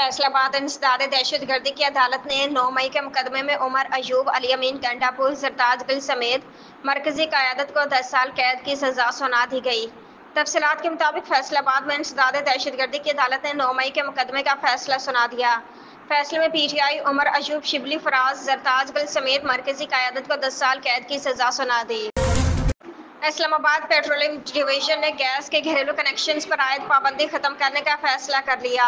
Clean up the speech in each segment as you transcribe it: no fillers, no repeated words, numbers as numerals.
फैसलाबाद इंसदाद दहशत गर्दी की अदालत ने 9 मई के मुकदमे में उमर अयूब, अली अमीन गंडापुर, सरताज गिल समेत मरकजी क़यादत को 10 साल कैद की सजा सुना दी गई। तफसीलात के मुताबिक फैसलाबाद में इंसदाद दहशत गर्दी की अदालत ने 9 मई के मुकदमे का फैसला सुना दिया। फैसले में PTI उमर अयूब, शिबली फराज, सरताज गिल समेत मरकजी क़यादत को 10 साल कैद की सजा सुना दी। इस्लामाबाद पेट्रोलियम डिवीजन ने गैस के घरेलू कनेक्शंस पर आयद पाबंदी खत्म करने का फैसला कर लिया।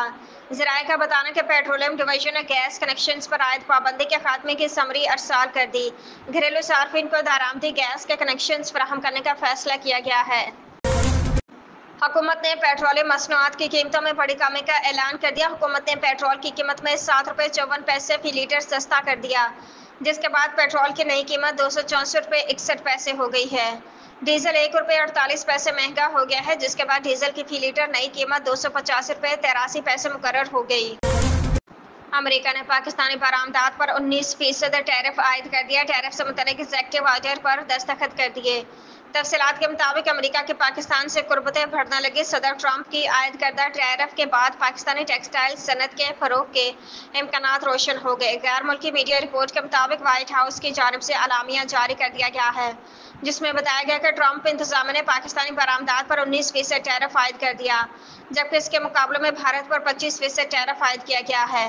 ज़राए का बताना कि पेट्रोलियम डिवीजन ने गैस कनेक्शंस पर आयद पाबंदी के खात्मे की समरी अरसाल कर दी। घरेलू सार्फिन को दारामदी गैस के कनेक्शंस फराहम करने का फैसला किया गया है। हुकूमत ने पेट्रोलियम मसनूआत की कीमतों में बड़ी कमी का ऐलान कर दिया। हुकूमत ने पेट्रोल की कीमत में 7 रुपये 54 पैसे फी लीटर सस्ता कर दिया, जिसके बाद पेट्रोल की नई कीमत 264 रुपये 61 पैसे हो गई है। डीजल 1 रुपये 48 पैसे महंगा हो गया है, जिसके बाद डीजल की फी लीटर नई कीमत 250 रुपये 83 पैसे मुकर्रर हो गई। अमेरिका ने पाकिस्तानी बरामदात पर 19% टैरिफ आयद कर दिया। टैरिफ से मुतल्लिक एग्जीक्यूटिव ऑर्डर पर दस्तखत कर दिए। तफसीलात के मुताबिक अमेरिका के पाकिस्तान से कुर्बतें बढ़ने लगी। सदर ट्रंप की आयद करदा टैरिफ के बाद पाकिस्तानी टेक्सटाइल सनत के फरोग के इम्कानात रोशन हो गए। गैर मुल्की मीडिया रिपोर्ट के मुताबिक व्हाइट हाउस की जानिब से अलामिया जारी कर दिया गया है, जिसमें बताया गया कि ट्रंप इंतजामिया ने पाकिस्तानी बरामदात पर 19% टैरिफ आयद कर दिया, जबकि इसके मुकाबले में भारत पर 25% टैरिफ आयद किया गया है।